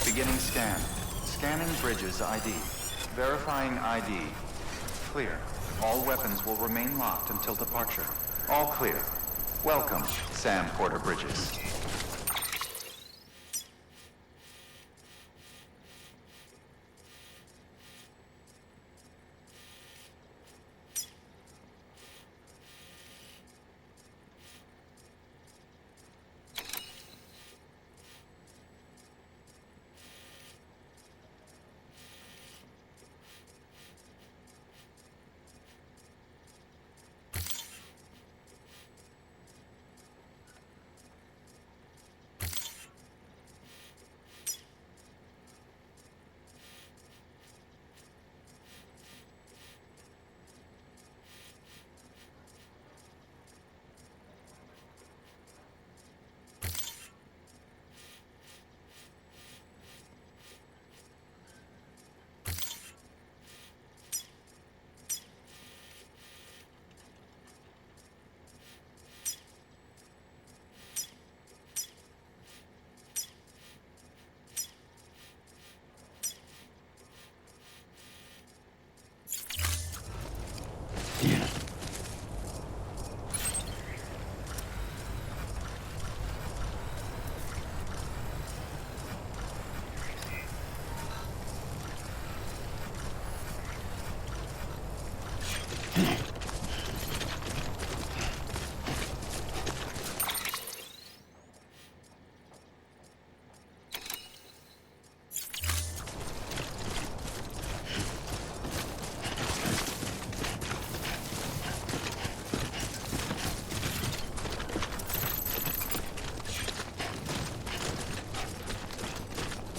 Beginning scan. Scanning bridges ID. Verifying ID. Clear. All weapons will remain locked until departure. All clear. Welcome, Sam Porter Bridges.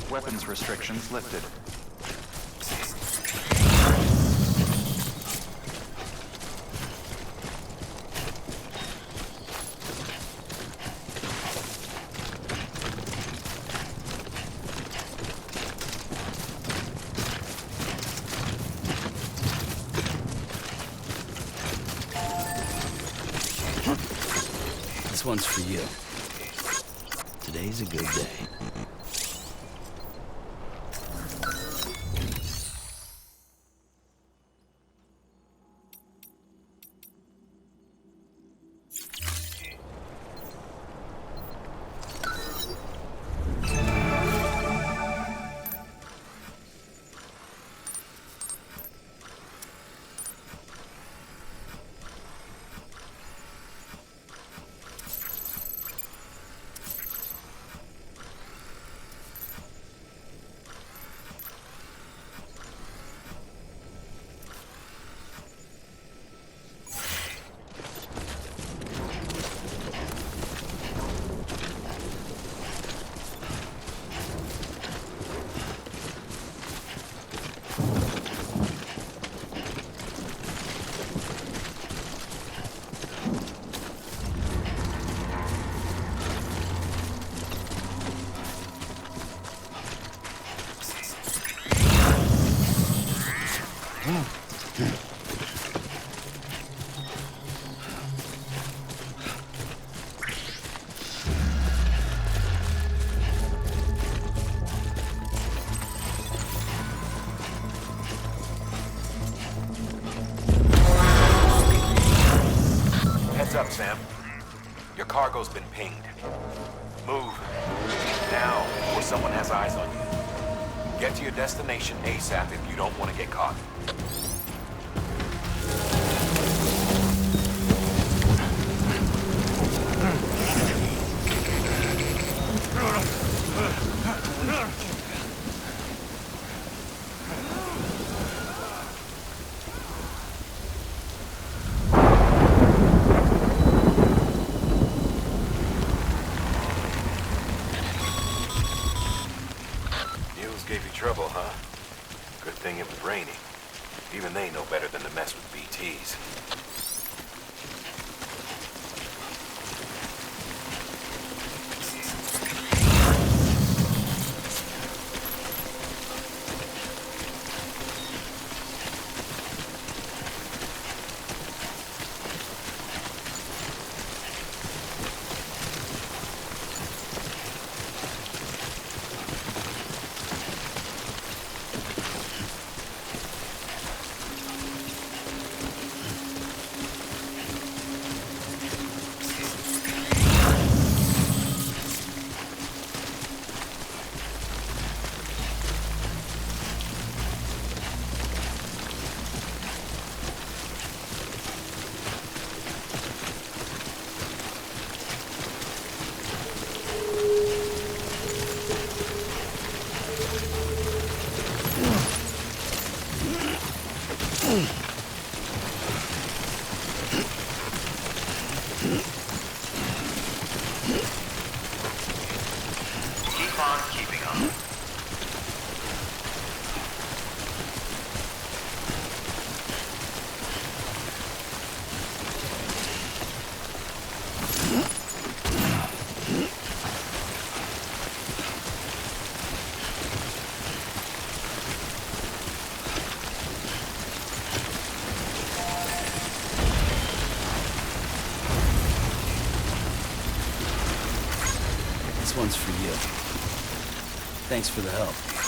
Weapons restrictions lifted. This one's for you. Today's a good day. Up, Sam. Your cargo's been pinged. Move. Now, before someone has eyes on you. Get to your destination ASAP if you don't want to get caught. Gave you trouble, huh? Good thing it was raining. Even one's for you. Thanks for the help.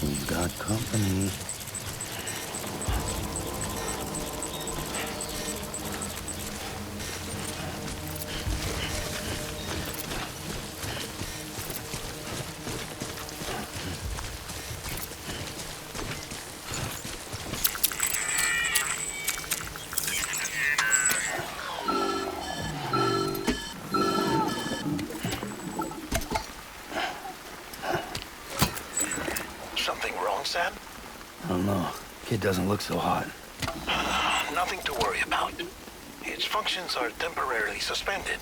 We've got company. Something wrong, Sam? I don't know. Kid doesn't look so hot. Nothing to worry about. Its functions are temporarily suspended,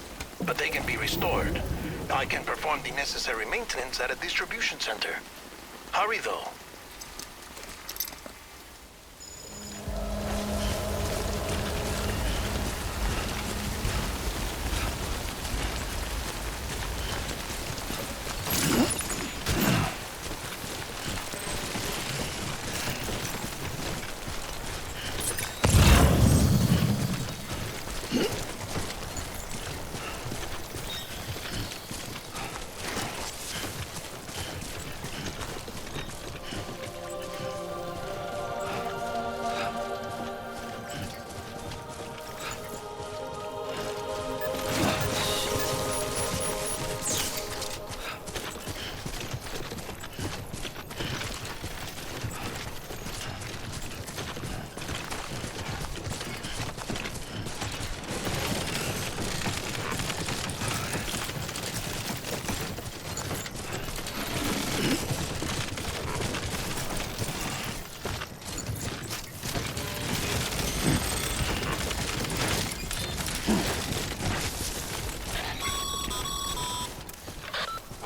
but they can be restored. I can perform the necessary maintenance at a distribution center. Hurry, though.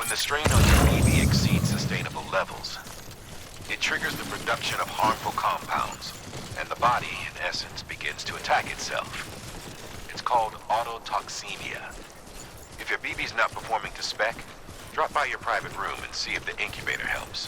The strain on your BB exceeds sustainable levels. It triggers the production of harmful compounds, and the body, in essence, begins to attack itself. It's called autotoxemia. If your BB's not performing to spec, drop by your private room and see if the incubator helps.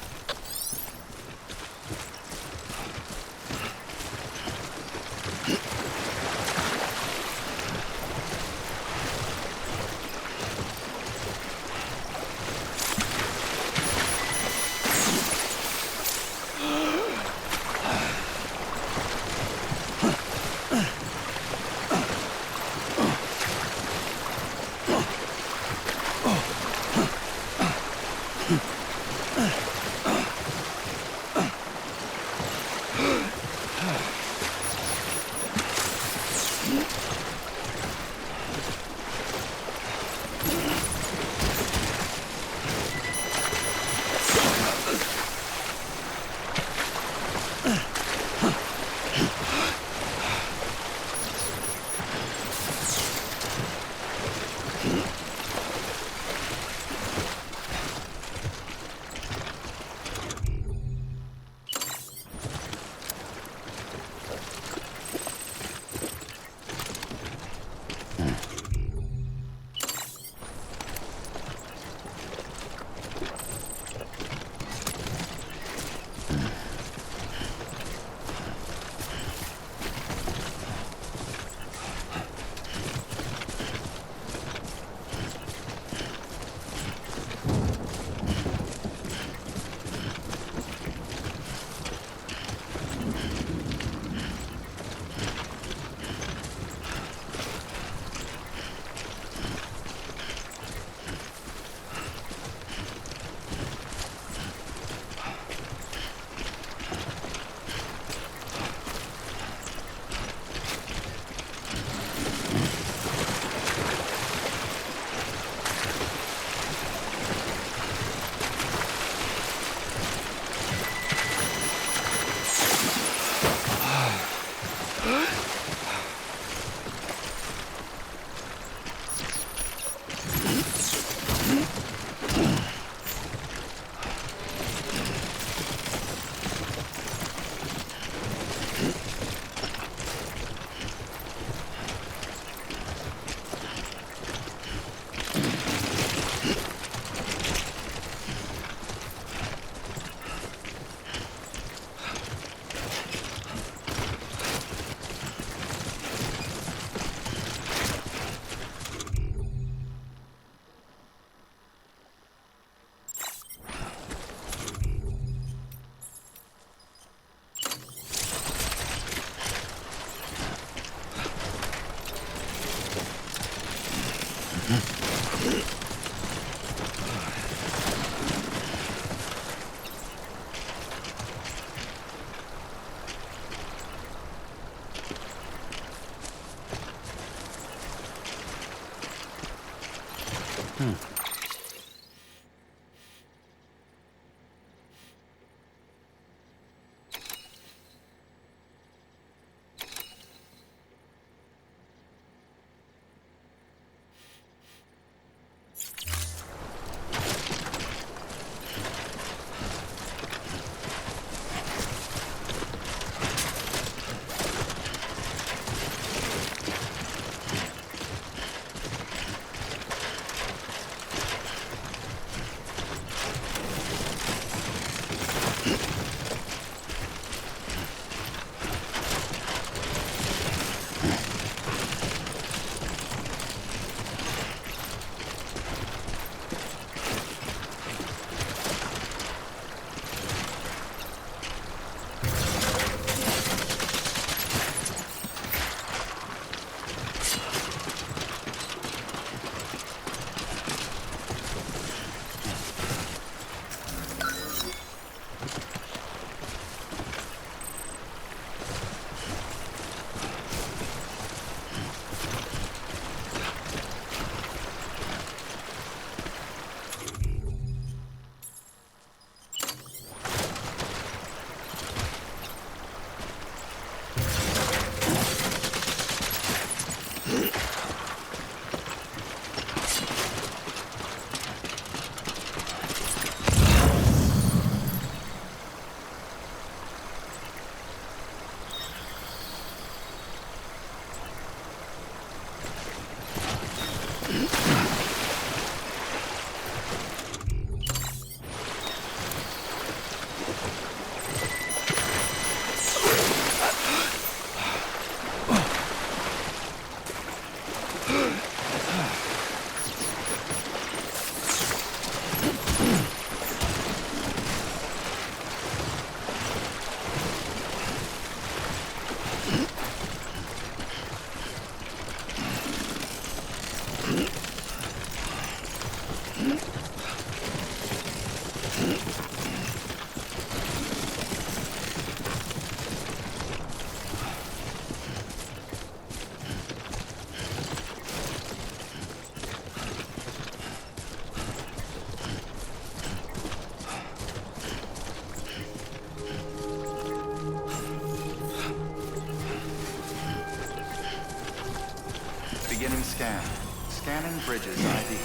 Beginning scan. Scanning bridges ID.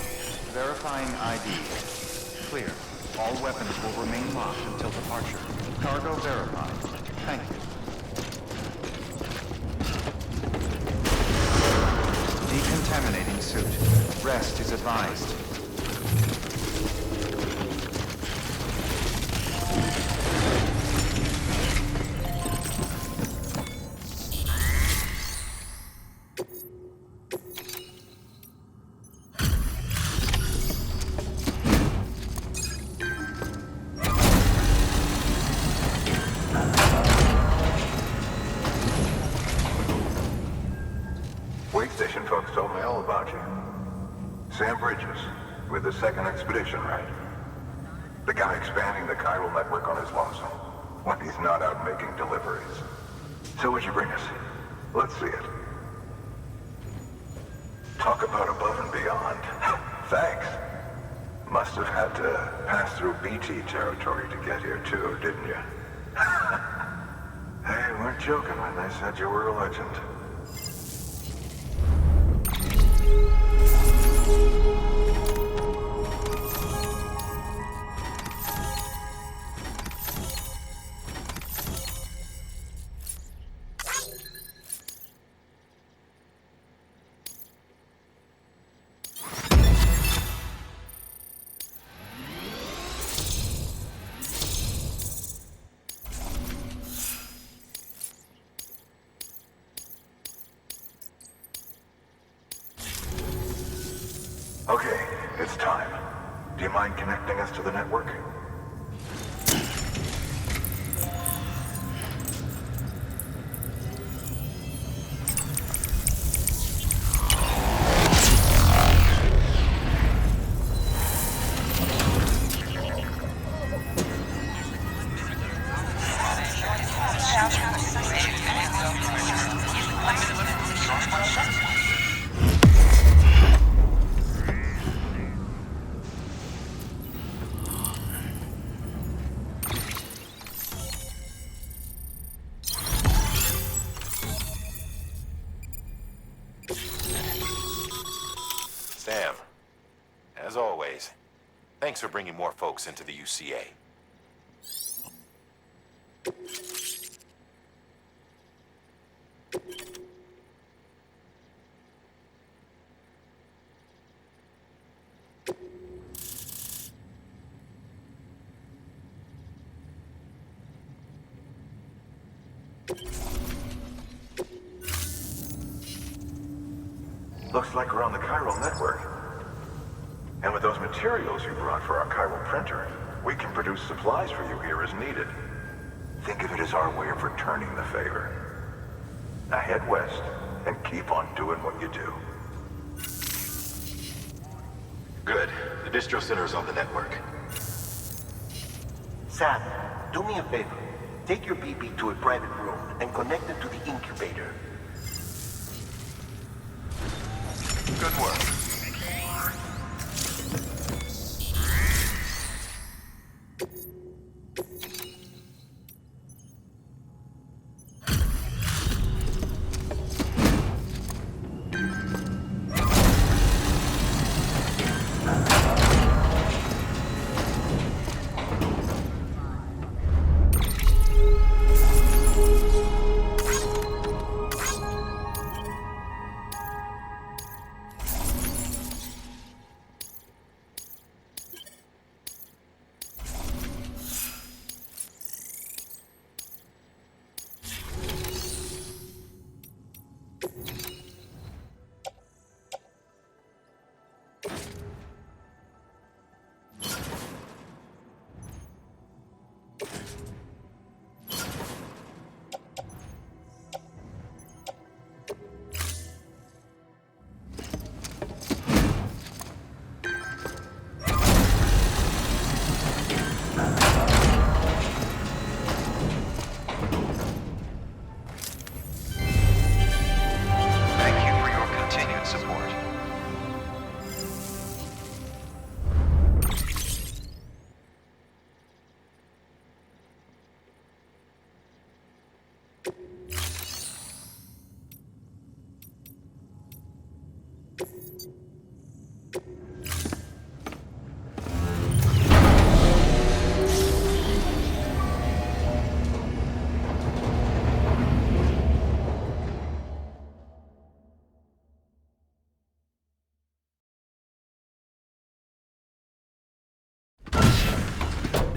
Verifying ID. Clear. All weapons will remain locked until departure. Cargo verified. Thank you. Decontaminating suit. Rest is advised. Wait station folks told me all about you. Sam Bridges, with the second expedition, right? The guy expanding the chiral network on his lonesome, when he's not out making deliveries. So what'd you bring us? Let's see it. Talk about above and beyond. Thanks. Must have had to pass through BT territory to get here too, didn't you? They weren't joking when they said you were a legend. Okay, it's time. Do you mind connecting us to the network? Sam, as always, thanks for bringing more folks into the UCA. Looks like we're on the chiral network. And with those materials you brought for our chiral printer, we can produce supplies for you here as needed. Think of it as our way of returning the favor. Now head west and keep on doing what you do. Good. The distro center is on the network. Sam, do me a favor. Take your BB to a private room and connect it to the incubator. Good work.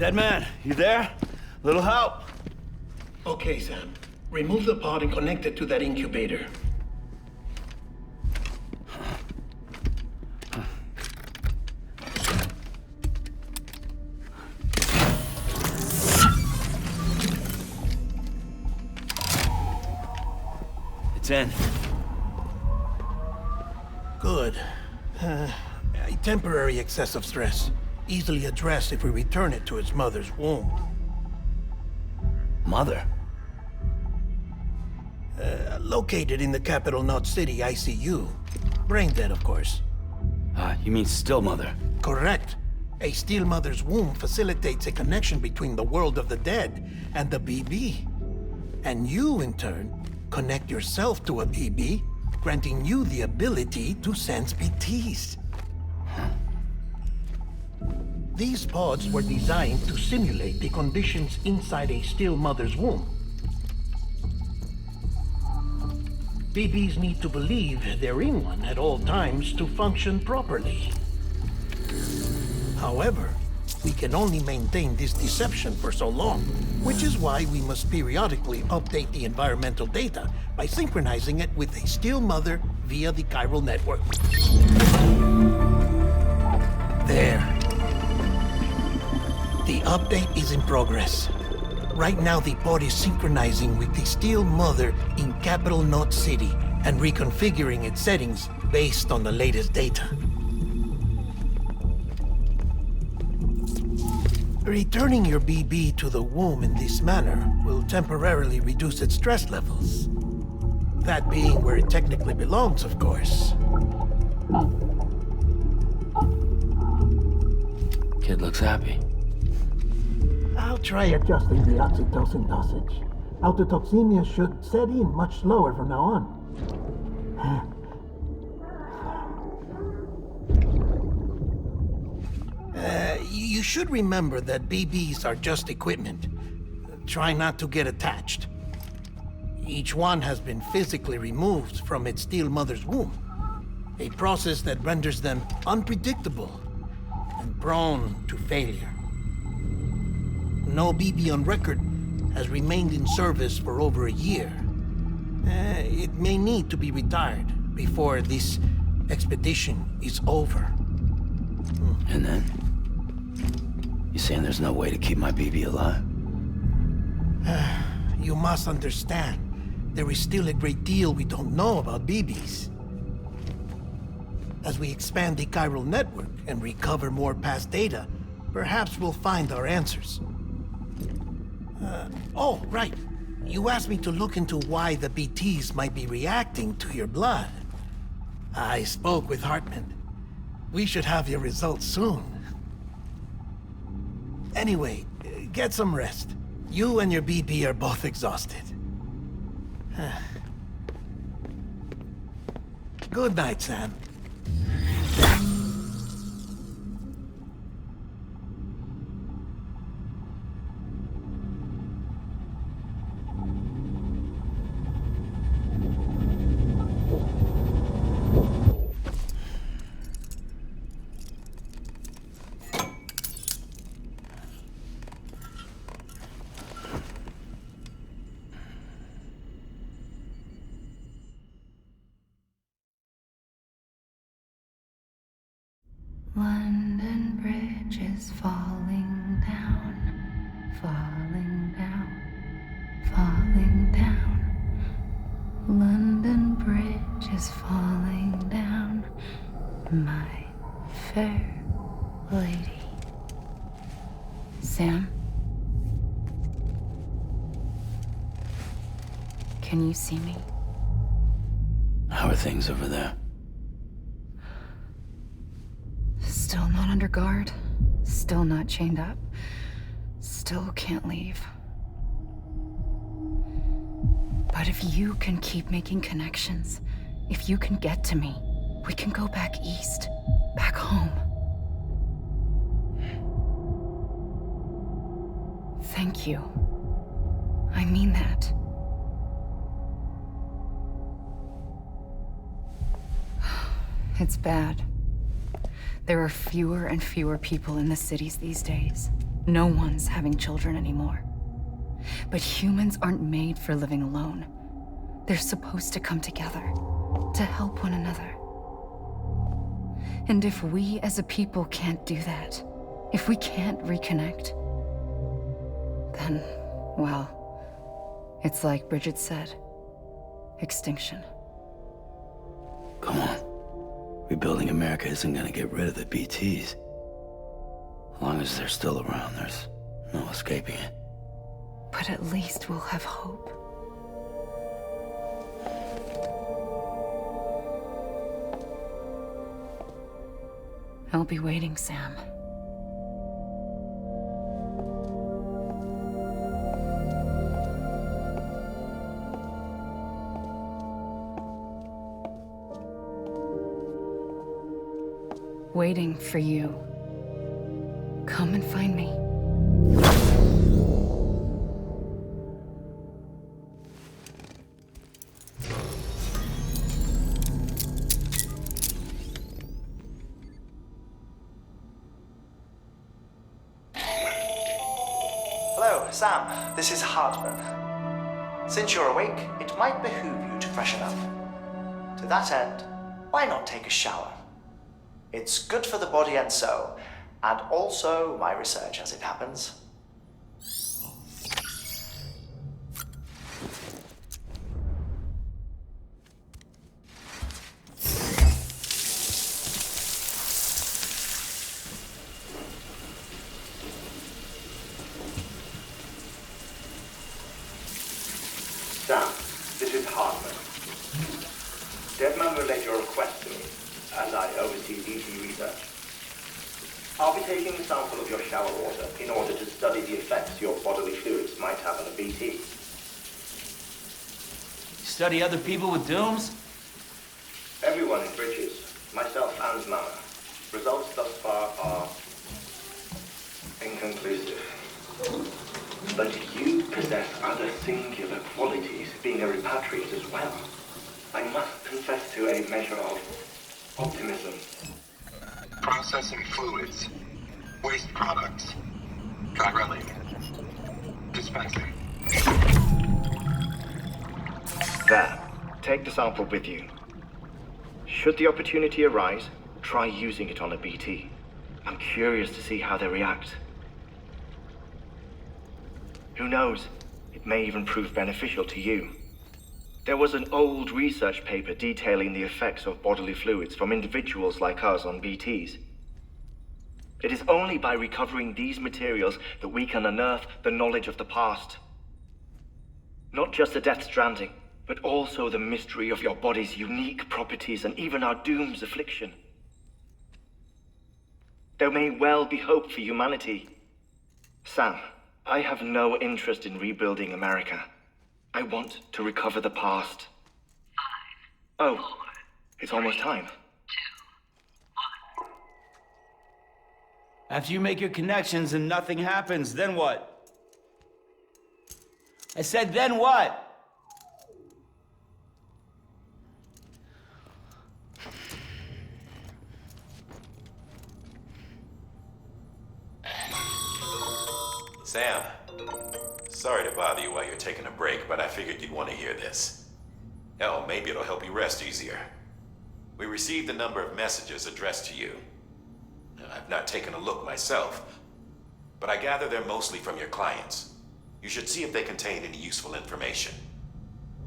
Dead man, you there? Little help? Okay, Sam. Remove the pod and connect it to that incubator. It's in. Good. A temporary excess of stress. Easily addressed if we return it to its mother's womb. Mother? Located in the capital Knot City ICU. Brain dead, of course. You mean still mother? Correct. A steel mother's womb facilitates a connection between the world of the dead and the BB. And you, in turn, connect yourself to a BB, granting you the ability to sense BTs. These pods were designed to simulate the conditions inside a still mother's womb. BBs need to believe they're in one at all times to function properly. However, we can only maintain this deception for so long, which is why we must periodically update the environmental data by synchronizing it with a still mother via the chiral network. There. The update is in progress. Right now, the pod is synchronizing with the steel mother in capital Knot City and reconfiguring its settings based on the latest data. Returning your BB to the womb in this manner will temporarily reduce its stress levels. That being where it technically belongs, of course. Kid looks happy. I'll try adjusting the oxytocin dosage. Autotoxemia should set in much slower from now on. You should remember that BBs are just equipment. Try not to get attached. Each one has been physically removed from its steel mother's womb. A process that renders them unpredictable and prone to failure. No BB on record has remained in service for over a year. It may need to be retired before this expedition is over. And then? You saying there's no way to keep my BB alive? You must understand, there is still a great deal we don't know about BBs. As we expand the chiral network and recover more past data, perhaps we'll find our answers. Oh, right. You asked me to look into why the BTs might be reacting to your blood. I spoke with Hartman. We should have your results soon. Anyway, get some rest. You and your BB are both exhausted. Good night, Sam. London Bridge is falling down, falling down, falling down. London Bridge is falling down, my fair lady. Sam? Can you see me? How are things over there? Still not under guard, still not chained up, still can't leave. But if you can keep making connections, if you can get to me, we can go back east, back home. Thank you. I mean that. It's bad. There are fewer and fewer people in the cities these days. No one's having children anymore. But humans aren't made for living alone. They're supposed to come together, to help one another. And if we as a people can't do that, if we can't reconnect, then, well, it's like Bridget said, extinction. Come on. Rebuilding America isn't gonna get rid of the BTs. As long as they're still around, there's no escaping it. But at least we'll have hope. I'll be waiting, Sam. Waiting for you. Come and find me. Hello, Sam. This is Hartman. Since you're awake, it might behoove you to freshen up. To that end, why not take a shower? It's good for the body and soul, and also my research as it happens. Sam, this is Hartman. Deadman relayed your request to me, as I oversee BT research. I'll be taking a sample of your shower water in order to study the effects your bodily fluids might have on a BT. Study other people with dooms? Everyone in Bridges, myself and Mama. Results thus far are inconclusive. But you possess other singular qualities, being a repatriate as well. I must confess to a measure of optimism. Processing fluids. Waste products. Drilling. Dispensing. There. Take the sample with you. Should the opportunity arise, try using it on a BT. I'm curious to see how they react. Who knows? It may even prove beneficial to you. There was an old research paper detailing the effects of bodily fluids from individuals like us on BTs. It is only by recovering these materials that we can unearth the knowledge of the past. Not just the Death Stranding, but also the mystery of your body's unique properties and even our doom's affliction. There may well be hope for humanity. Sam, I have no interest in rebuilding America. I want to recover the past. 5, 4, oh, it's almost time. 2, 1. After you make your connections and nothing happens, then what? I said, then what? Sam, sorry to bother you while you're taking a break, but I figured you'd want to hear this. Hell, maybe it'll help you rest easier. We received a number of messages addressed to you. I've not taken a look myself, but I gather they're mostly from your clients. You should see if they contain any useful information.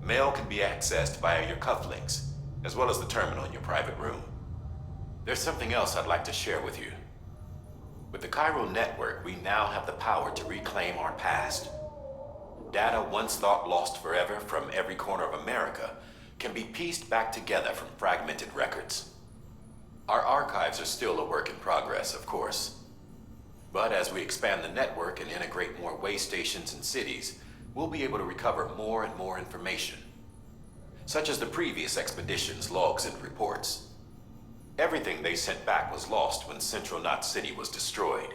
Mail can be accessed via your cufflinks, as well as the terminal in your private room. There's something else I'd like to share with you. With the Chiral network, we now have the power to reclaim our past. Data once thought lost forever from every corner of America can be pieced back together from fragmented records. Our archives are still a work in progress, of course. But as we expand the network and integrate more way stations and cities, we'll be able to recover more and more information, such as the previous expedition's logs and reports. Everything they sent back was lost when Central Knot City was destroyed.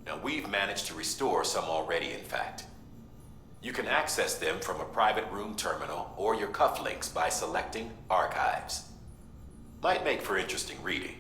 Now, we've managed to restore some already, in fact. You can access them from a private room terminal or your cufflinks by selecting Archives. Might make for interesting reading.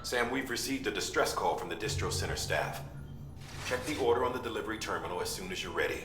Sam, we've received a distress call from the distro center staff. Check the order on the delivery terminal as soon as you're ready.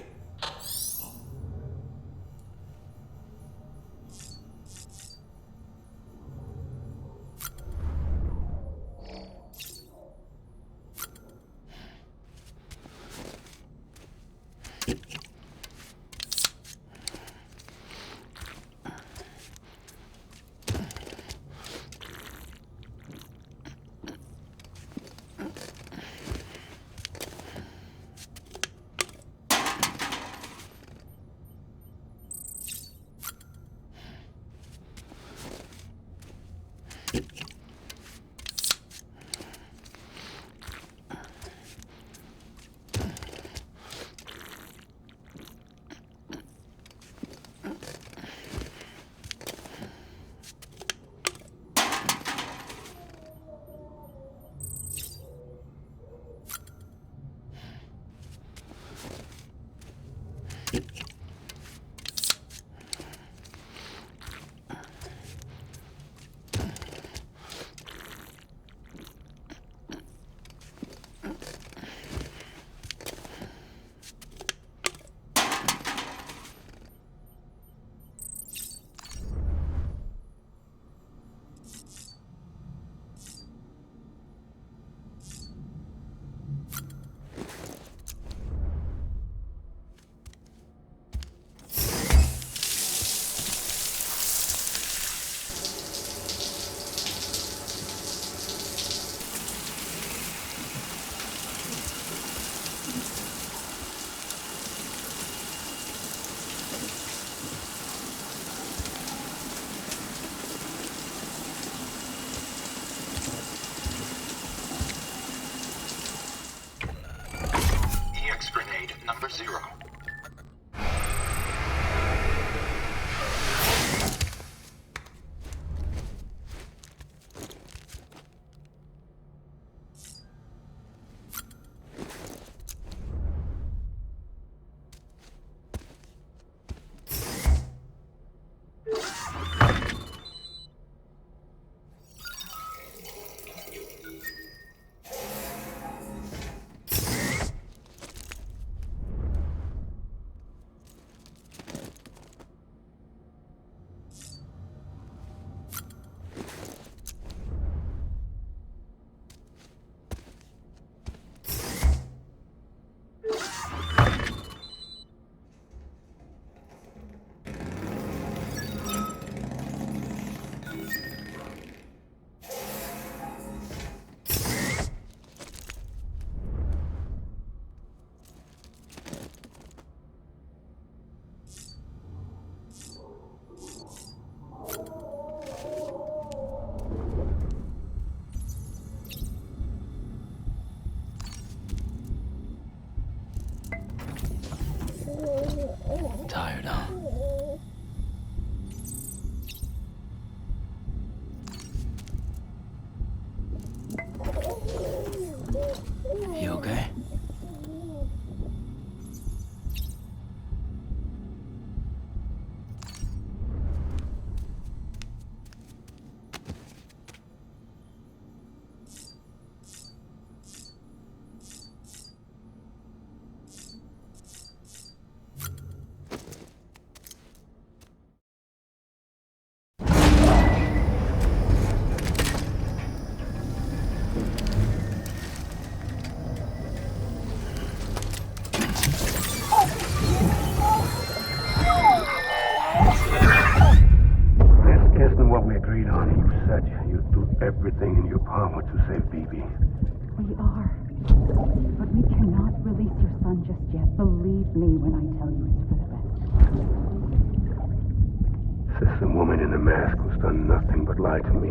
Grenade number 0. Tired, huh? You okay? Everything in your power to save BB. We are. But we cannot release your son just yet. Believe me when I tell you it's for the best. This woman in the mask who's done nothing but lie to me.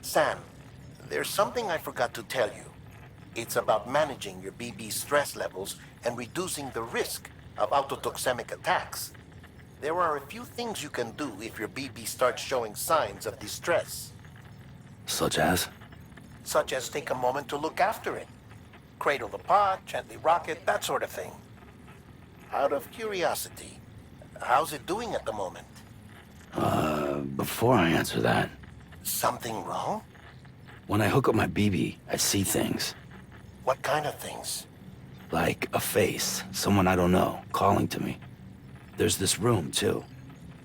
Sam, there's something I forgot to tell you. It's about managing your BB stress levels and reducing the risk of autotoxemic attacks. There are a few things you can do if your BB starts showing signs of distress. Such as? Such as take a moment to look after it. Cradle the pod, gently rock it, that sort of thing. Out of curiosity, how's it doing at the moment? Before I answer that, Something wrong? when I hook up my BB, I see things. What kind of things? Like a face, someone I don't know, calling to me. There's this room, too,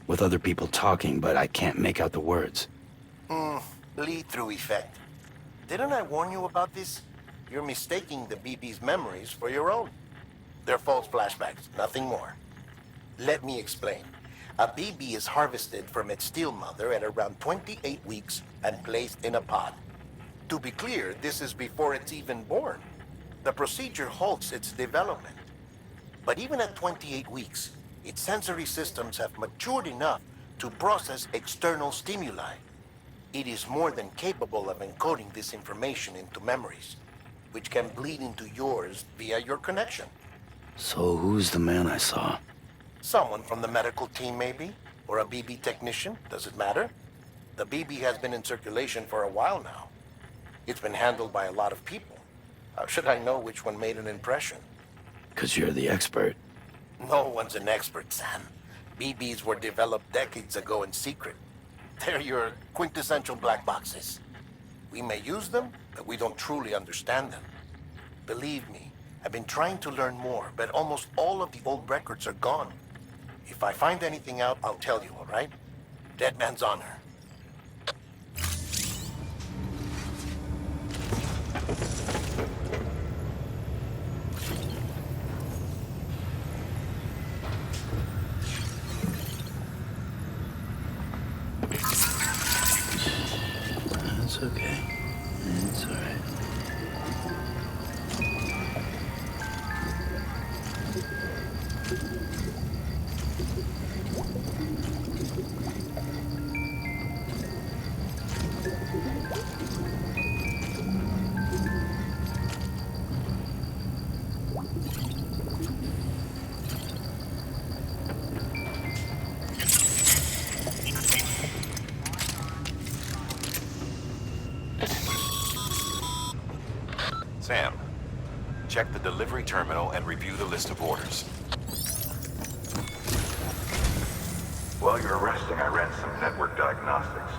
with other people talking, but I can't make out the words. Lead-through effect. Didn't I warn you about this? You're mistaking the BB's memories for your own. They're false flashbacks, nothing more. Let me explain. A BB is harvested from its steel mother at around 28 weeks and placed in a pod. To be clear, this is before it's even born. The procedure halts its development. But even at 28 weeks, its sensory systems have matured enough to process external stimuli. It is more than capable of encoding this information into memories, which can bleed into yours via your connection. So who's the man I saw? Someone from the medical team, maybe? Or a BB technician? Does it matter? The BB has been in circulation for a while now. It's been handled by a lot of people. How should I know which one made an impression? 'Cause you're the expert. No one's an expert, Sam. BBs were developed decades ago in secret. They're your quintessential black boxes. We may use them, but we don't truly understand them. Believe me, I've been trying to learn more, but almost all of the old records are gone. If I find anything out, I'll tell you, all right? Dead man's honor. It's okay. It's all right. Sam, check the delivery terminal and review the list of orders. While you're resting, I ran some network diagnostics.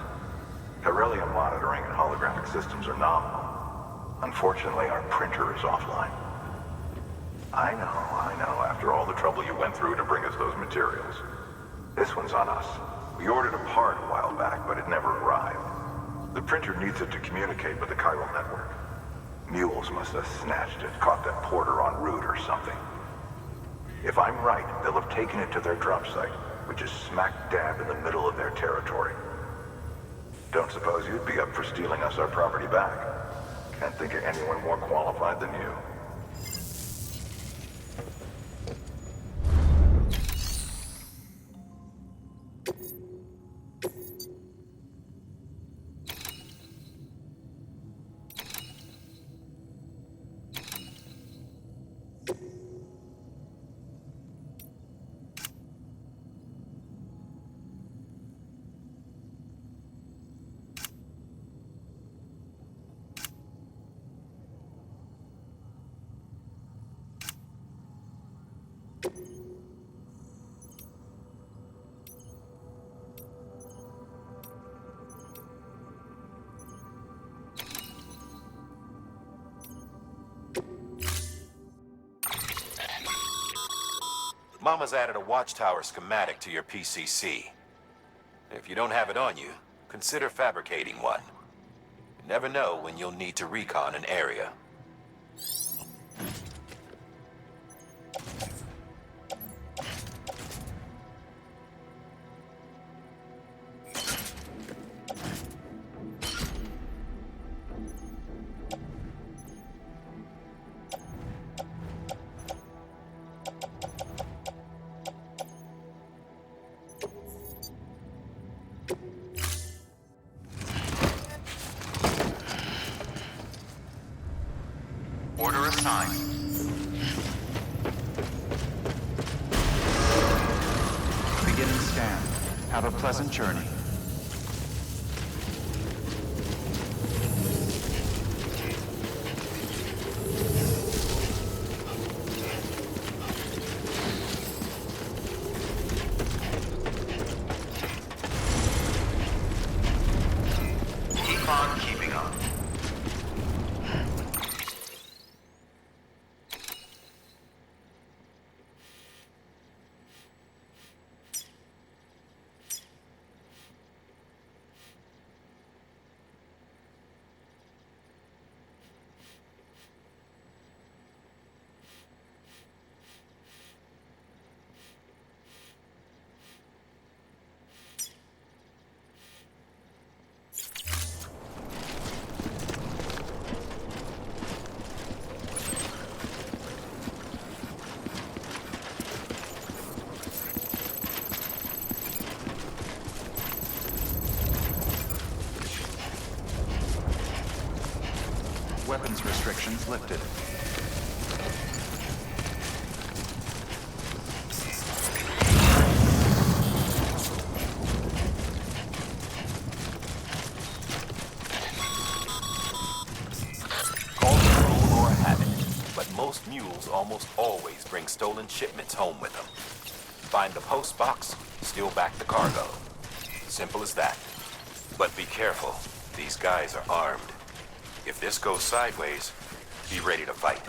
Beryllium monitoring and holographic systems are nominal. Unfortunately, our printer is offline. I know, after all the trouble you went through to bring us those materials. This one's on us. We ordered a part a while back, but it never arrived. The printer needs it to communicate with the chiral network. Mules must have snatched it, caught that porter en route or something. If I'm right, they'll have taken it to their drop site, which is smack dab in the middle of their territory. Don't suppose you'd be up for stealing us our property back? Can't think of anyone more qualified than you. Mama's added a watchtower schematic to your PCC. If you don't have it on you, consider fabricating one. You never know when you'll need to recon an area. Order assigned. Beginning scanned. Have a pleasant journey. Keep on keeping on. Weapons restrictions lifted. Call it a rule or a habit, but most mules almost always bring stolen shipments home with them. Find the post box, steal back the cargo. Simple as that. But be careful, these guys are armed. If this goes sideways, be ready to fight.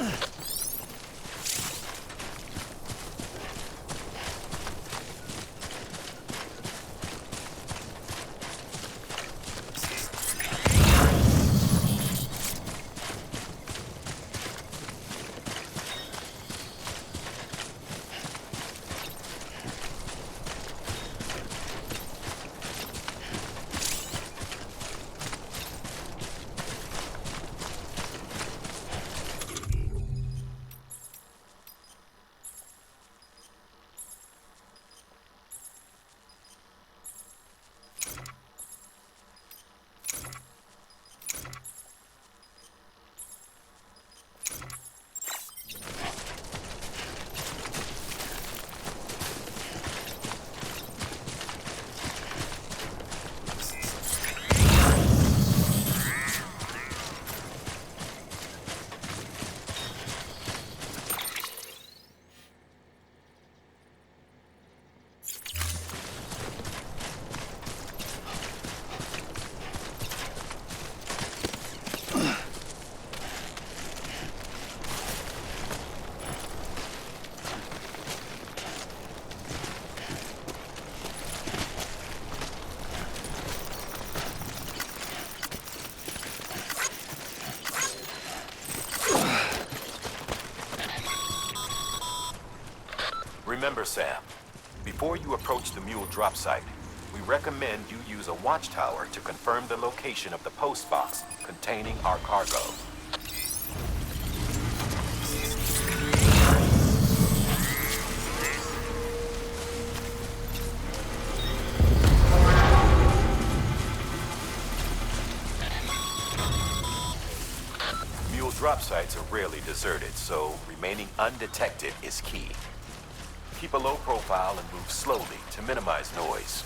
Remember, Sam, before you approach the mule drop site, we recommend you use a watchtower to confirm the location of the post box containing our cargo. Mule drop sites are rarely deserted, so remaining undetected is key. Keep a low profile and move slowly to minimize noise.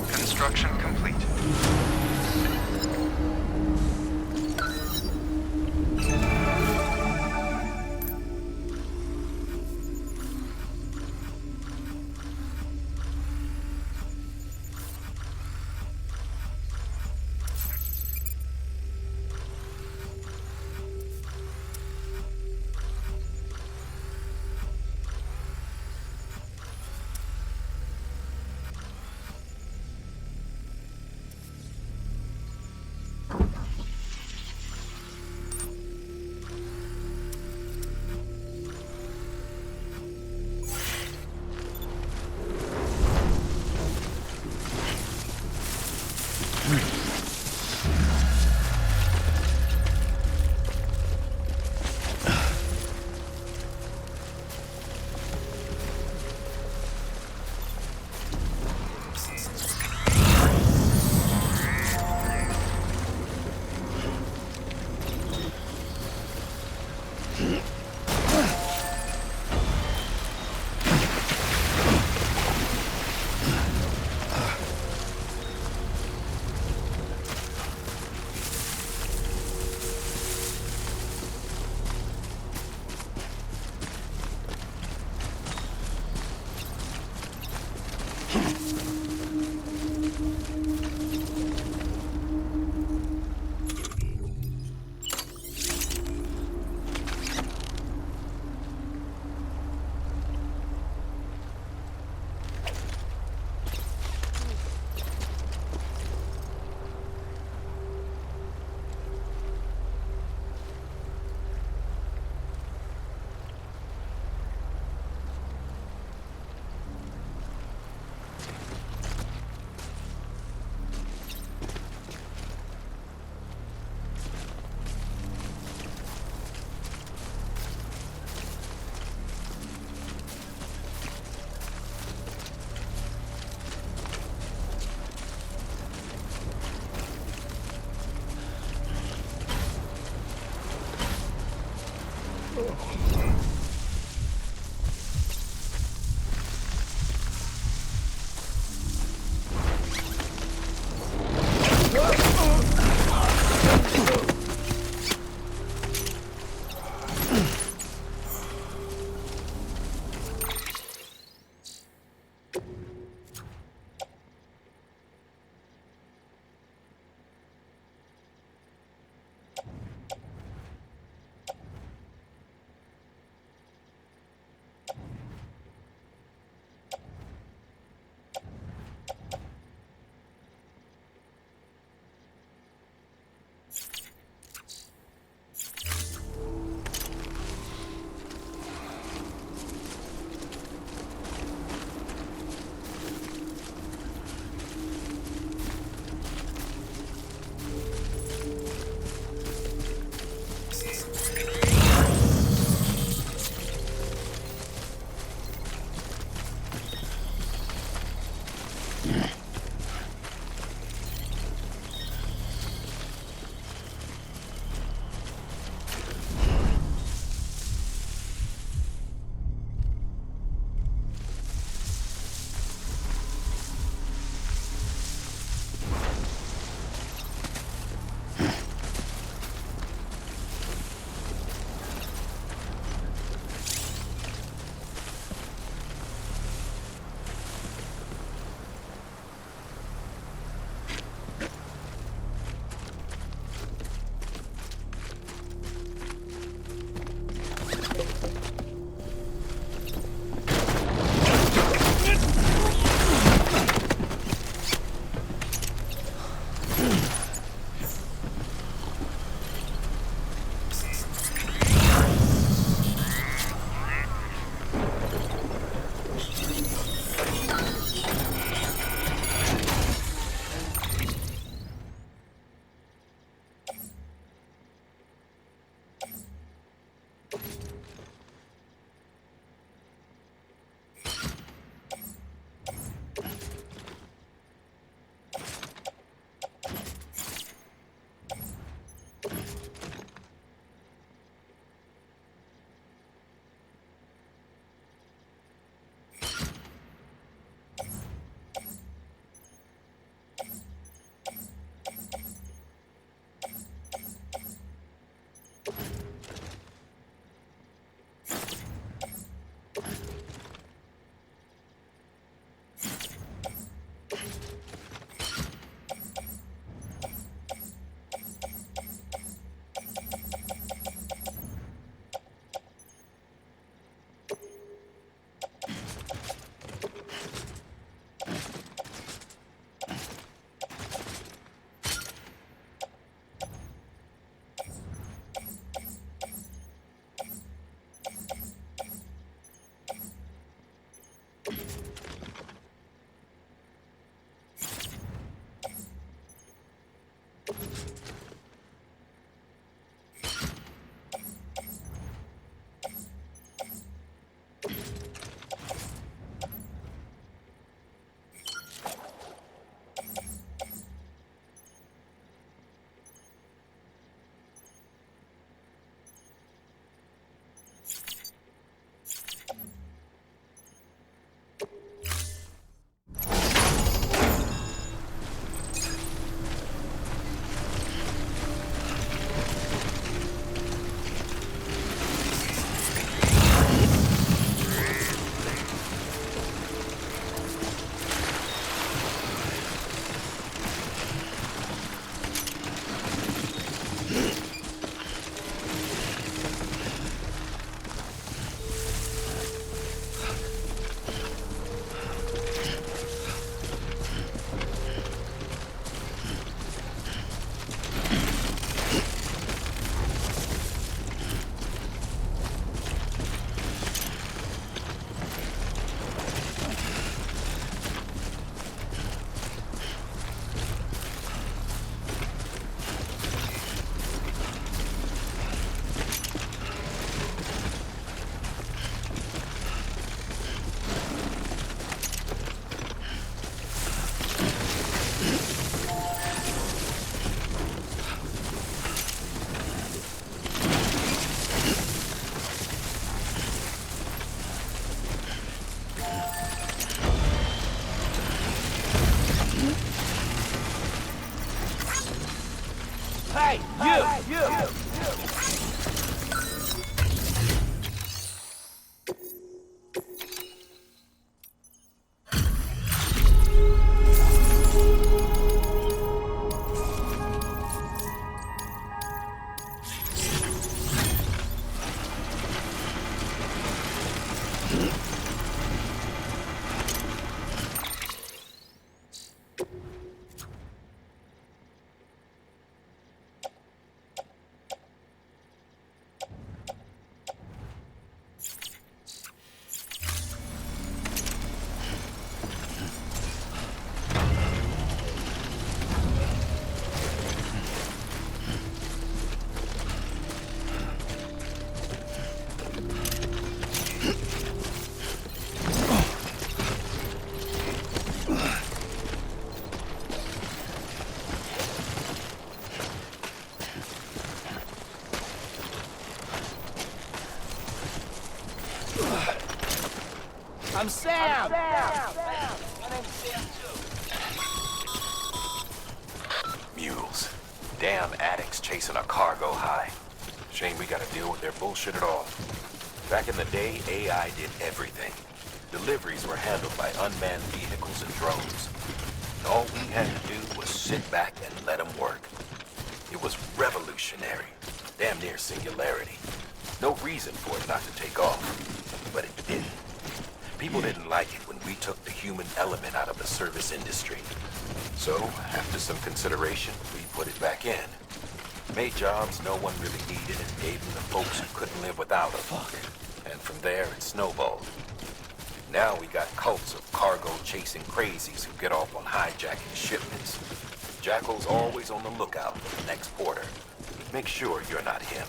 Construction complete. Hey, you! I'm Sam! My name's Sam, too. Mules. Damn addicts chasing a cargo high. Shame we gotta deal with their bullshit at all. Back in the day, AI did everything. Deliveries were handled by unmanned vehicles and drones. And all we had to do was sit back and let them work. It was revolutionary. Damn near singularity. No reason for it not to take off. But it didn't. People didn't like it when we took the human element out of the service industry. So, after some consideration, we put it back in. Made jobs no one really needed and gave them to folks who couldn't live without them. And from there, it snowballed. Now we got cults of cargo-chasing crazies who get off on hijacking shipments. Jackal's always on the lookout for the next porter. Make sure you're not him.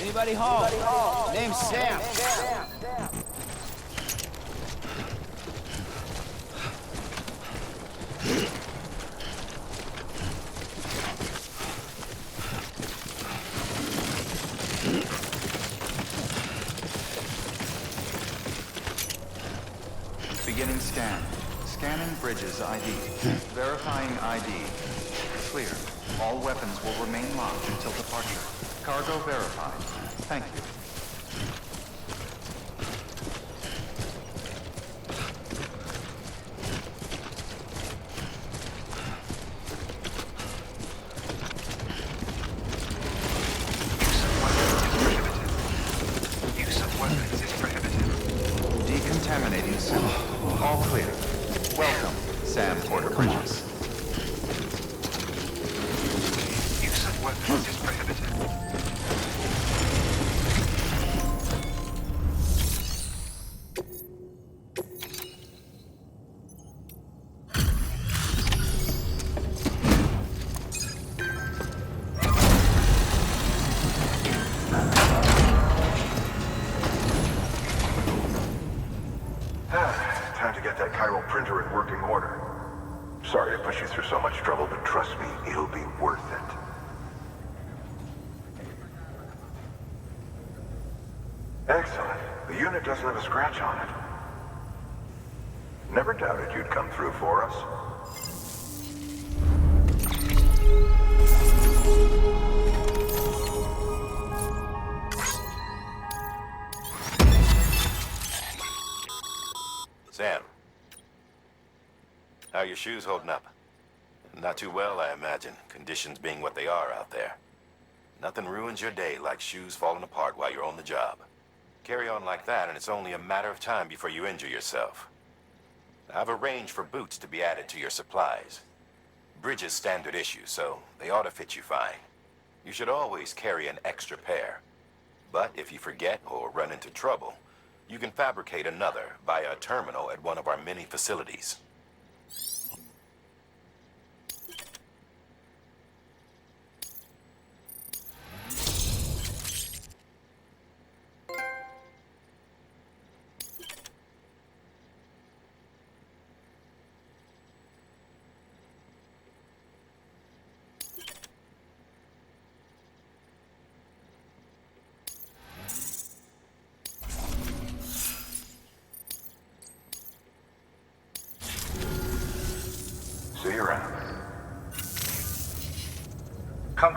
Anybody home? Name's Sam. Beginning scan. Scanning bridges ID. Verifying ID. Clear. All weapons will remain locked until departure. Cargo verified. Thank you. Use of weapons is prohibited. Decontaminating soon. All clear. Welcome, Sam Porter Bridges. Use of weapons is prohibited. Time to get that chiral printer in working order. Sorry to put you through so much trouble, but trust me, it'll be worth it. Excellent. The unit doesn't have a scratch on it. Never doubted you'd come through for us. Sam. How are your shoes holding up? Not too well, I imagine, conditions being what they are out there. Nothing ruins your day like shoes falling apart while you're on the job. Carry on like that, and it's only a matter of time before you injure yourself. I've arranged for boots to be added to your supplies. Bridges standard issue, so they ought to fit you fine. You should always carry an extra pair. But if you forget or run into trouble, you can fabricate another via a terminal at one of our many facilities.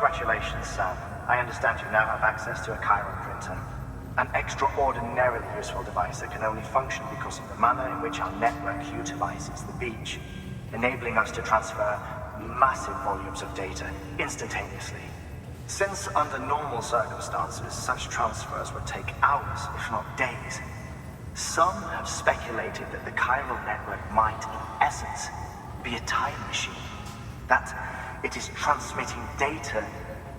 Congratulations, Sam. I understand you now have access to a chiral printer. An extraordinarily useful device that can only function because of the manner in which our network utilizes the beach, enabling us to transfer massive volumes of data instantaneously. Since under normal circumstances, such transfers would take hours, if not days, some have speculated that the chiral network might, in essence, be a time machine. That it is transmitting data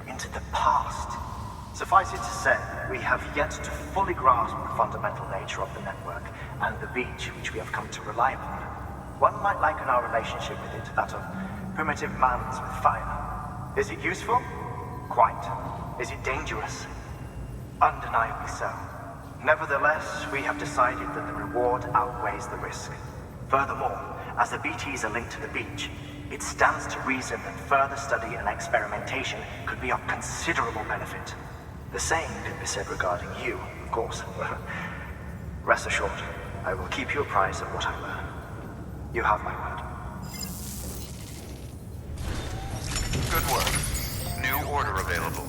into the past. Suffice it to say, we have yet to fully grasp the fundamental nature of the network and the beach which we have come to rely upon. One might liken our relationship with it to that of primitive mans with fire. Is it useful? Quite. Is it dangerous? Undeniably so. Nevertheless, we have decided that the reward outweighs the risk. Furthermore, as the BTs are linked to the beach, it stands to reason that further study and experimentation could be of considerable benefit. The same could be said regarding you, of course. Rest assured, I will keep you apprised of what I learn. You have my word. Good work. New order available.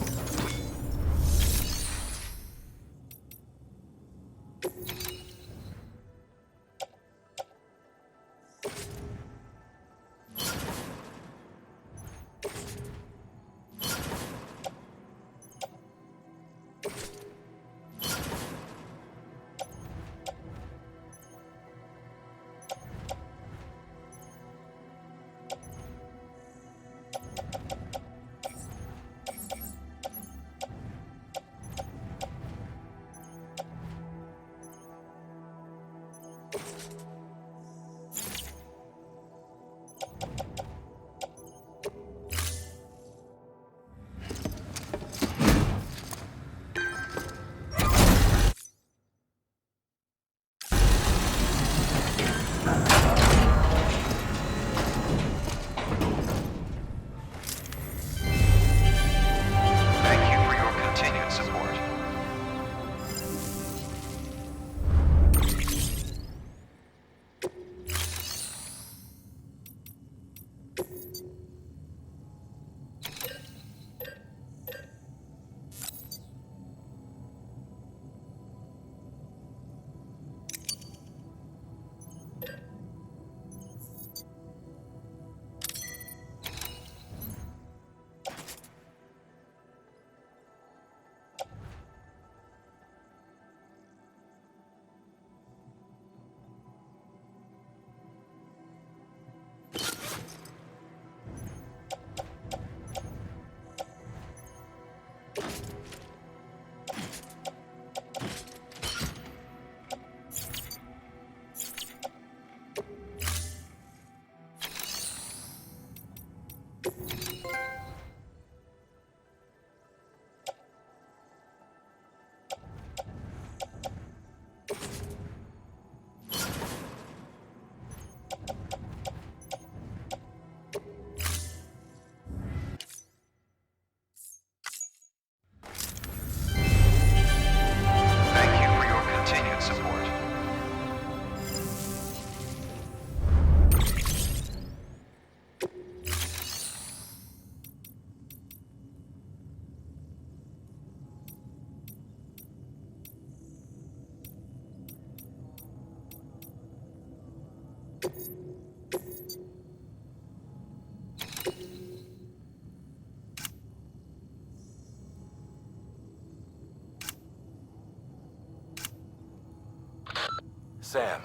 Sam,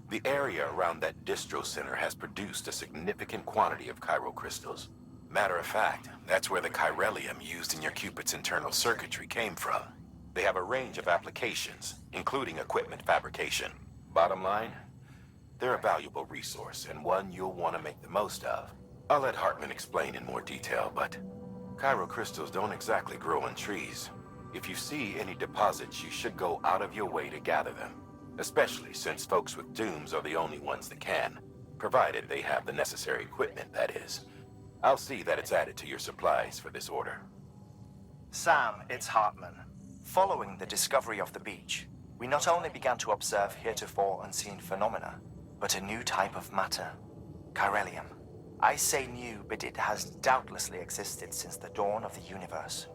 the area around that distro center has produced a significant quantity of chiral crystals. Matter of fact, that's where the chiralium used in your Cupid's internal circuitry came from. They have a range of applications, including equipment fabrication. Bottom line, they're a valuable resource and one you'll want to make the most of. I'll let Hartman explain in more detail, but chiral crystals don't exactly grow on trees. If you see any deposits, you should go out of your way to gather them. Especially since folks with dooms are the only ones that can. Provided they have the necessary equipment, that is. I'll see that it's added to your supplies for this order. Sam, it's Hartman. Following the discovery of the beach, we not only began to observe heretofore unseen phenomena, but a new type of matter, chiralium. I say new, but it has doubtlessly existed since the dawn of the universe.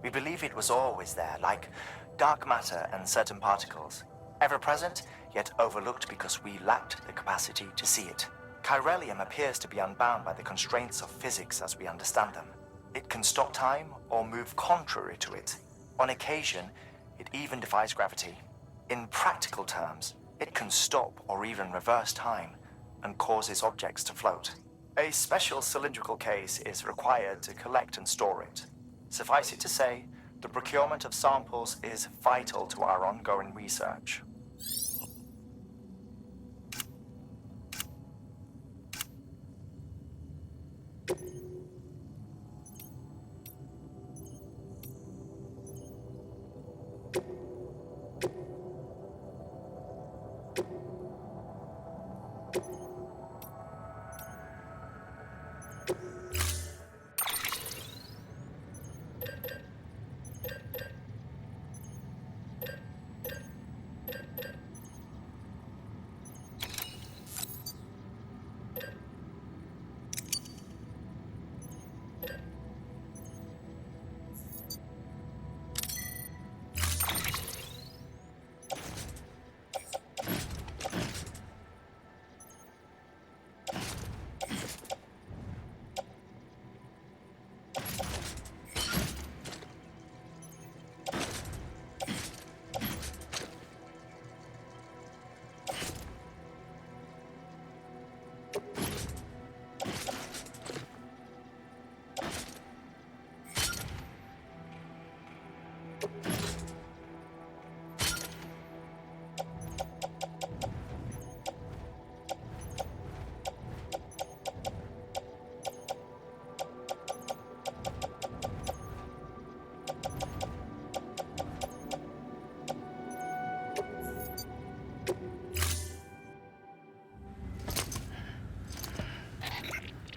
We believe it was always there, like dark matter and certain particles. Ever present, yet overlooked because we lacked the capacity to see it. Chiralium appears to be unbound by the constraints of physics as we understand them. It can stop time or move contrary to it. On occasion, it even defies gravity. In practical terms, it can stop or even reverse time and causes objects to float. A special cylindrical case is required to collect and store it. Suffice it to say, the procurement of samples is vital to our ongoing research.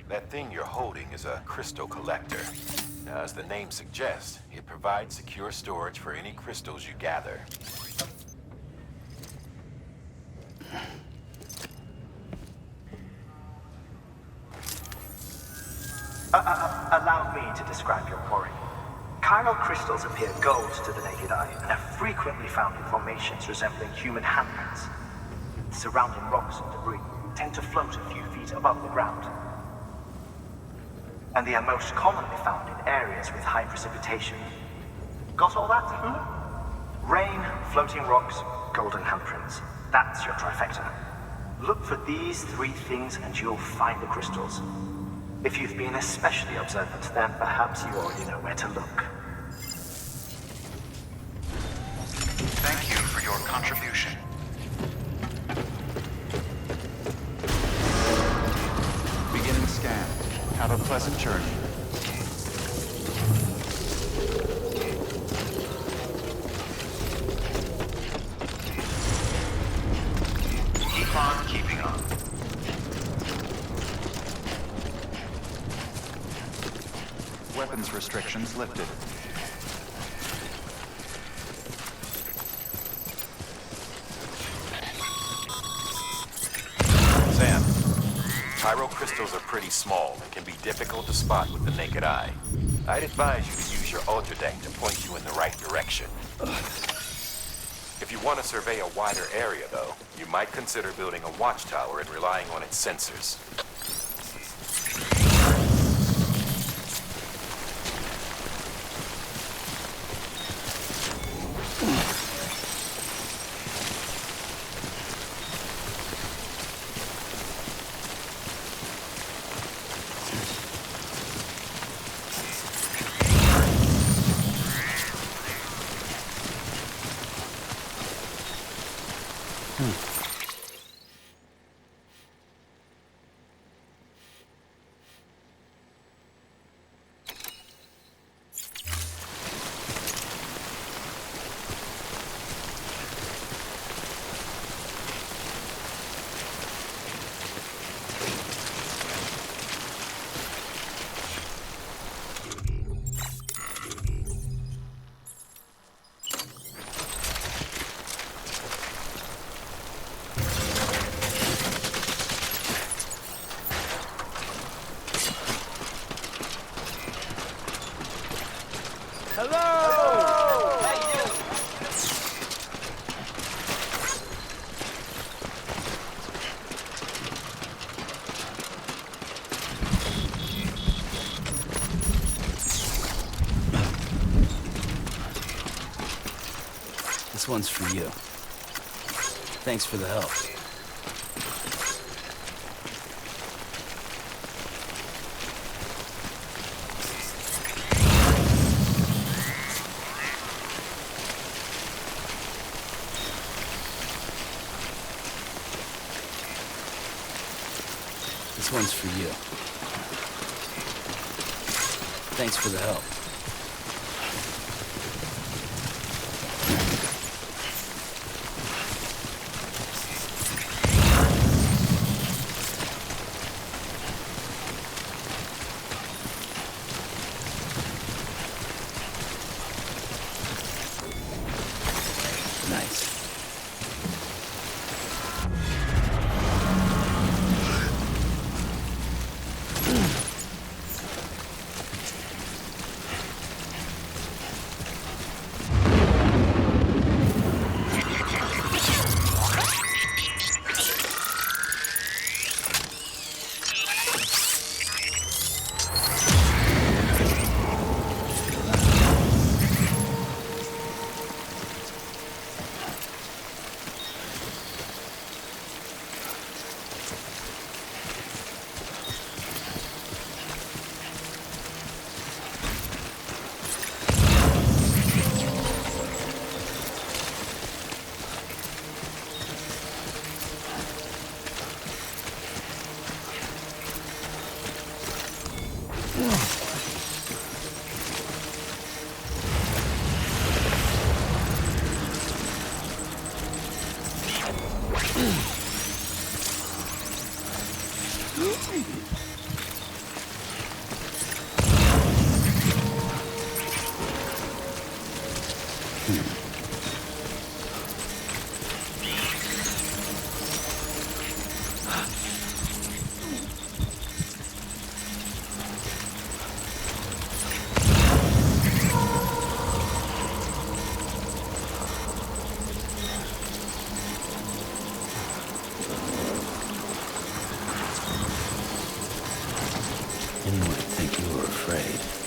That thing you're holding is a crystal collector. Now, as the name suggests, it provides secure storage for any crystals you gather. Allow me to describe your quarry. Chiral crystals appear gold to the naked eye and are frequently found in formations resembling human handprints. Surrounding rocks and debris tend to float a few feet above the ground. And they are most commonly found in areas with high precipitation. Got all that? Rain, floating rocks, golden handprints. That's your trifecta. Look for these three things and you'll find the crystals. If you've been especially observant, then perhaps you already know where to look. Thank you for your contribution. Beginning scan. Have a pleasant journey. Keep on keeping on. Weapons restrictions lifted. Sam, chiral crystals are pretty small and can be difficult to spot with the naked eye. I'd advise you to use your ultradeck to point you in the right direction. If you want to survey a wider area, though, you might consider building a watchtower and relying on its sensors. This one's for you. Thanks for the help. This one's for you. Thanks for the help. Nice. Anyone would think you were afraid.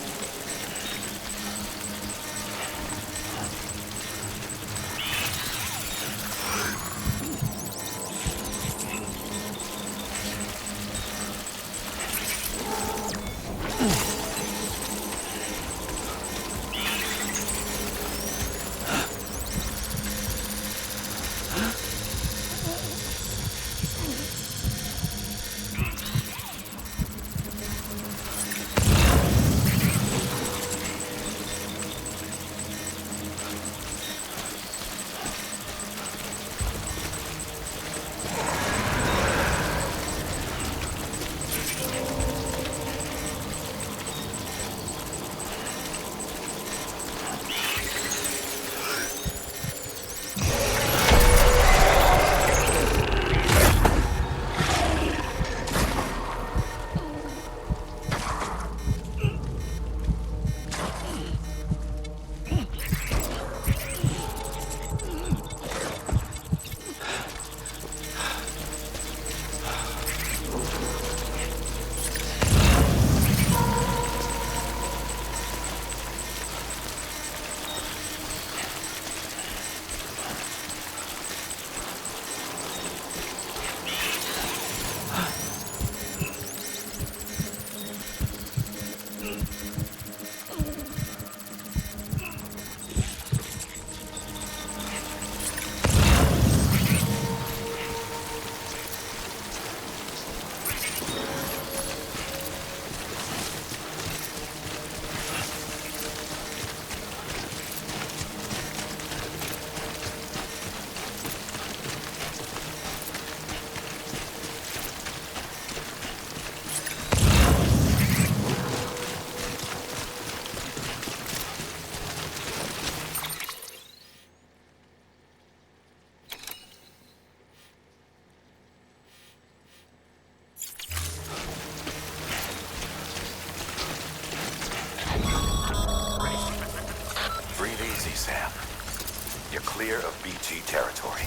clear of BT territory.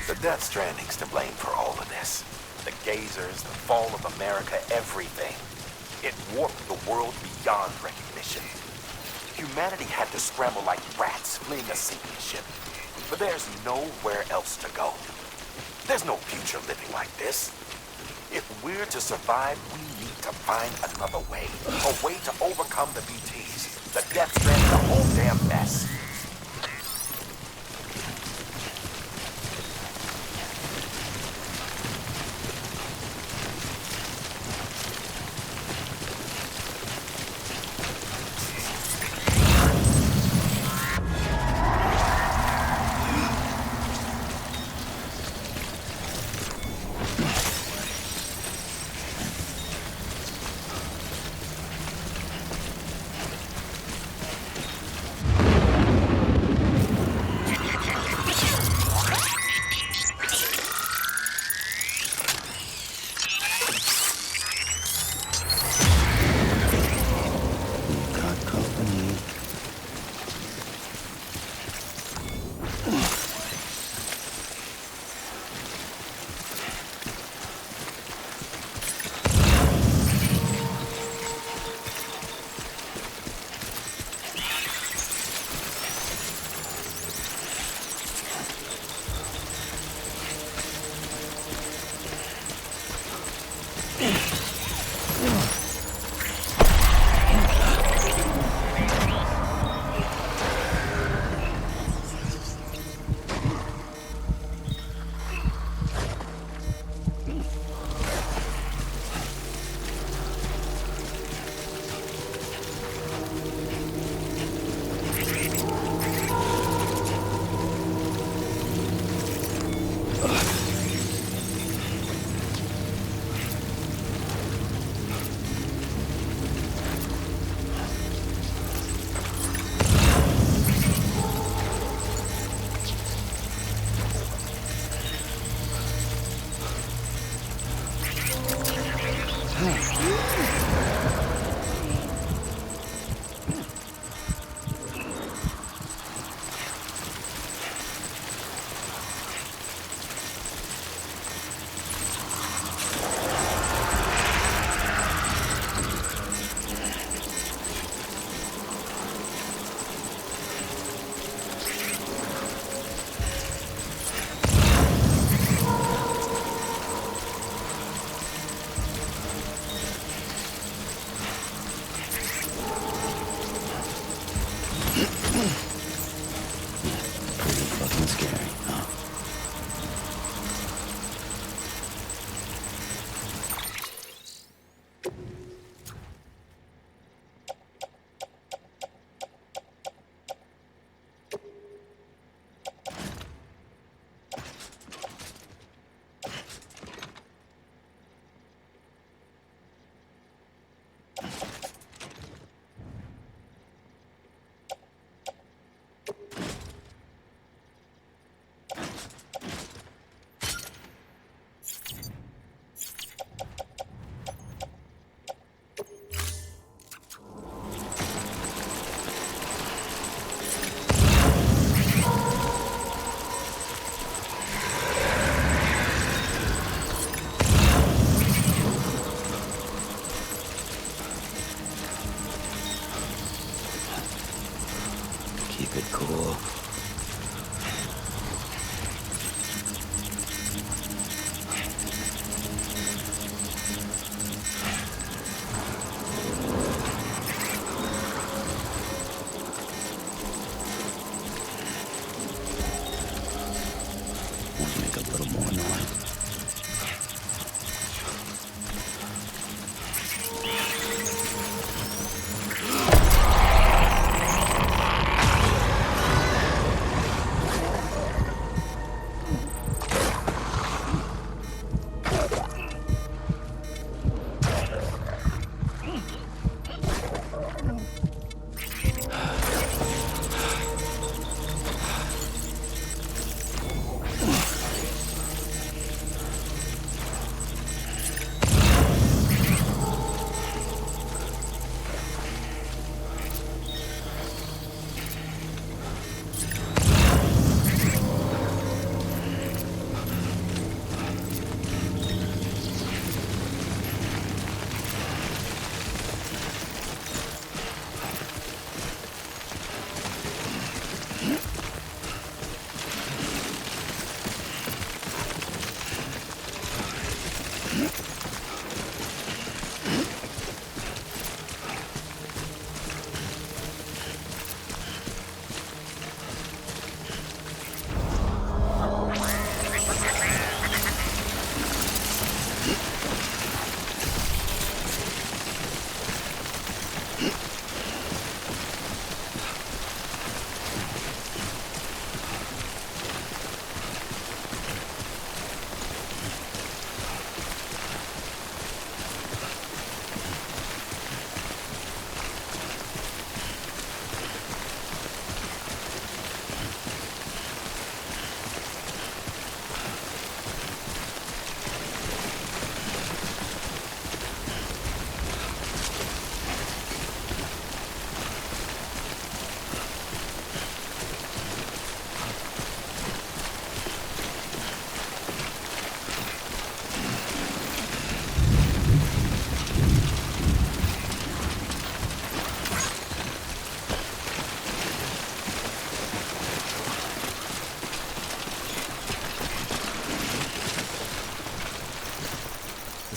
The Death Stranding's to blame for all of this. The gazers, the fall of America, everything. It warped the world beyond recognition. Humanity had to scramble like rats fleeing a sinking ship. But there's nowhere else to go. There's no future living like this. If we're to survive, we need to find another way. A way to overcome the BTs, the death threat, the whole damn mess.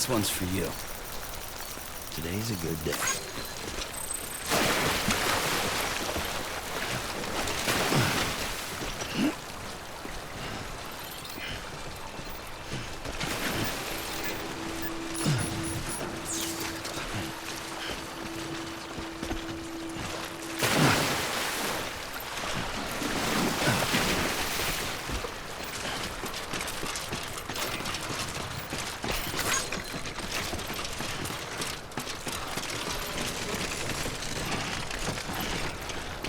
This one's for you. Today's a good day.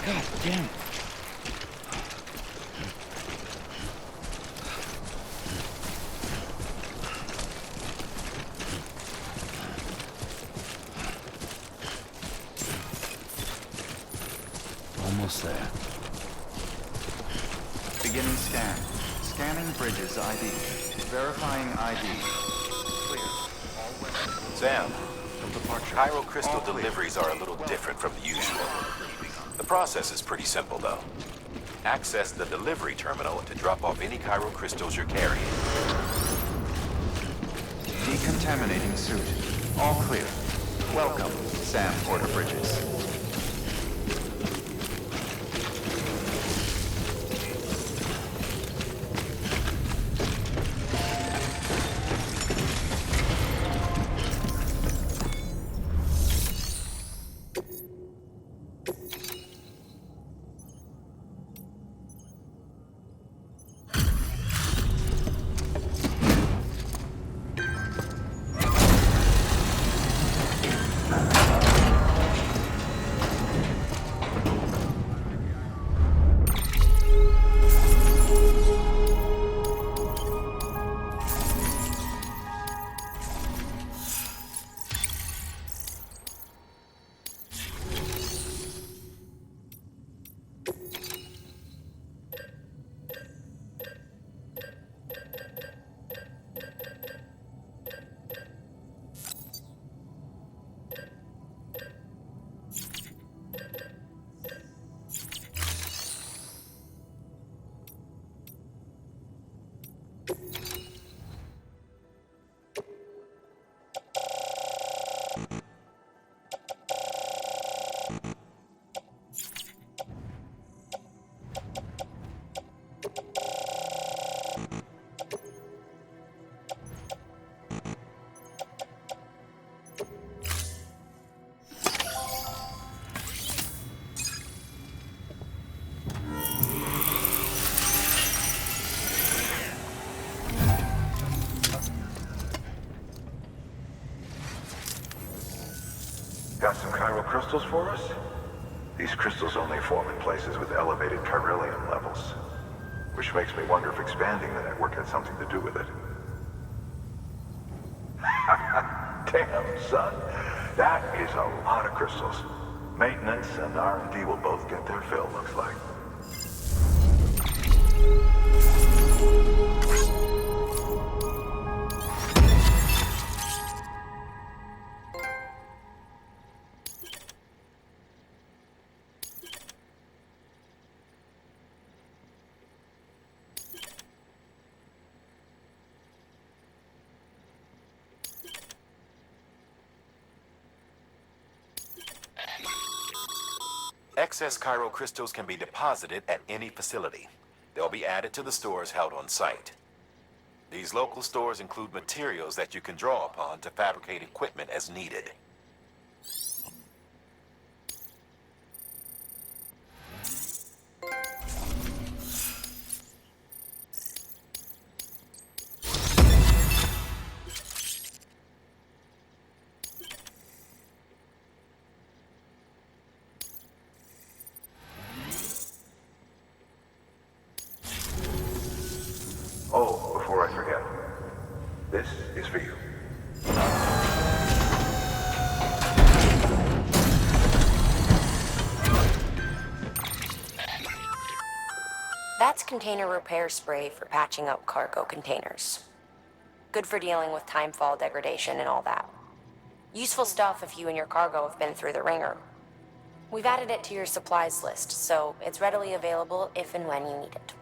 God damn it. Almost there. Beginning scan. Scanning bridges ID. Verifying ID. Clear. All weapons. Sam, Departure. Chiral crystal All clear. deliveries are a little different from the usual. The process is pretty simple, though. Access the delivery terminal to drop off any chiral crystals you're carrying. Decontaminating suit. All clear. Welcome, Sam Porter Bridges. Got some chiral crystals for us? These crystals only form in places with elevated chiralium levels. Which makes me wonder if expanding the network had something to do with it. Damn, son. That is a lot of crystals. Maintenance and R&D will both get their fill, looks like. Excess chiral crystals can be deposited at any facility. They'll be added to the stores held on site. These local stores include materials that you can draw upon to fabricate equipment as needed. Oh, before I forget, this is for you. That's container repair spray for patching up cargo containers. Good for dealing with timefall degradation and all that. Useful stuff if you and your cargo have been through the ringer. We've added it to your supplies list, so it's readily available if and when you need it.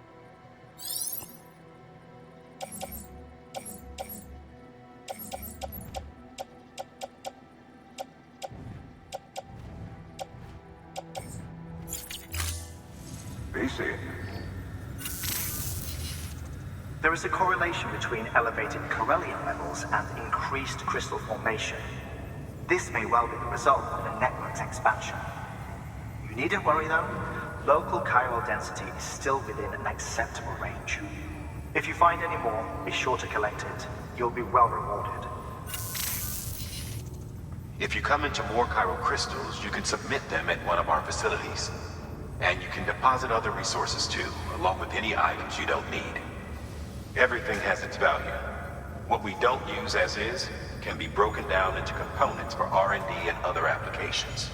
There is a correlation between elevated Corellium levels and increased crystal formation. This may well be the result of the network's expansion. You needn't worry though. Local chiral density is still within an acceptable range. If you find any more, be sure to collect it. You'll be well rewarded. If you come into more chiral crystals, you can submit them at one of our facilities. And you can deposit other resources too, along with any items you don't need. Everything has its value. What we don't use as is can be broken down into components for R&D and other applications.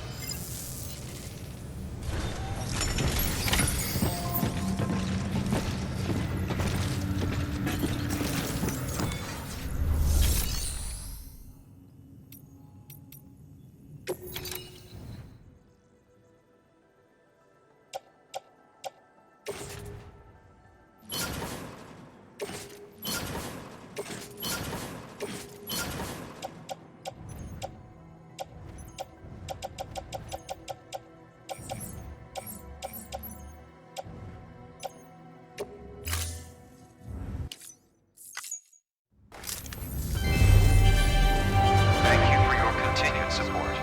Thank you for your continued support.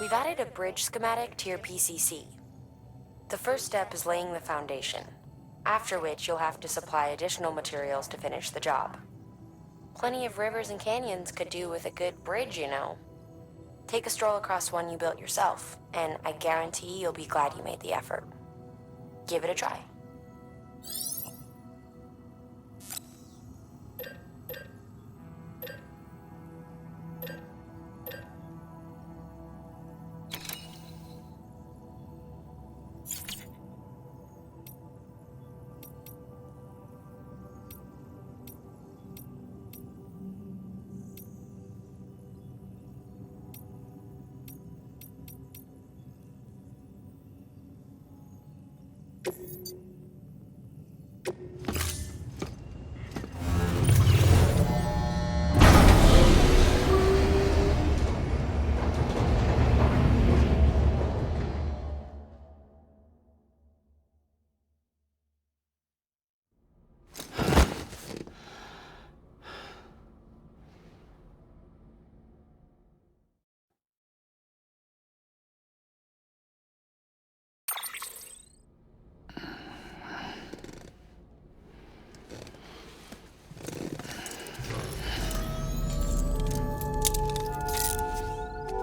We've added a bridge schematic to your PCC. The first step is laying the foundation, after which you'll have to supply additional materials to finish the job. Plenty of rivers and canyons could do with a good bridge, you know. Take a stroll across one you built yourself, and I guarantee you'll be glad you made the effort. Give it a try.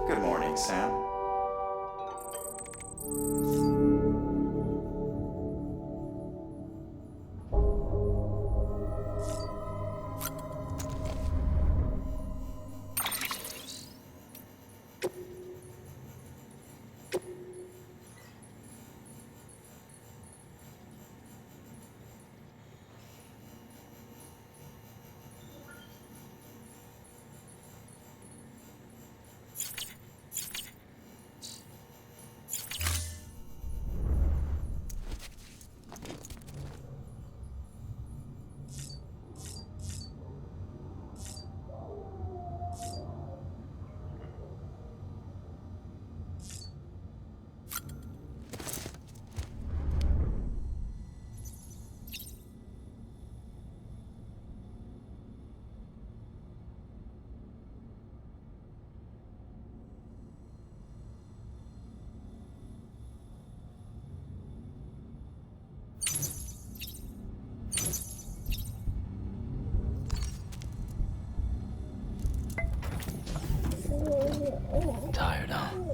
Good morning, Sam. Tired, huh?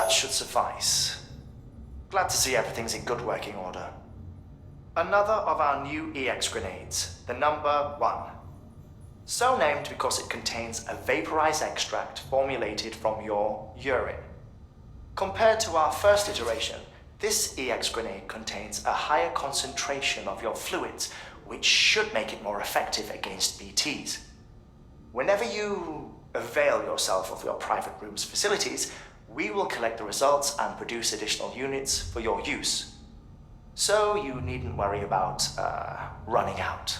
That should suffice. Glad to see everything's in good working order. Another of our new EX grenades, the number 1. So named because it contains a vaporized extract formulated from your urine. Compared to our first iteration, this EX grenade contains a higher concentration of your fluids, which should make it more effective against BTs. Whenever you avail yourself of your private room's facilities, we will collect the results and produce additional units for your use. So you needn't worry about, running out.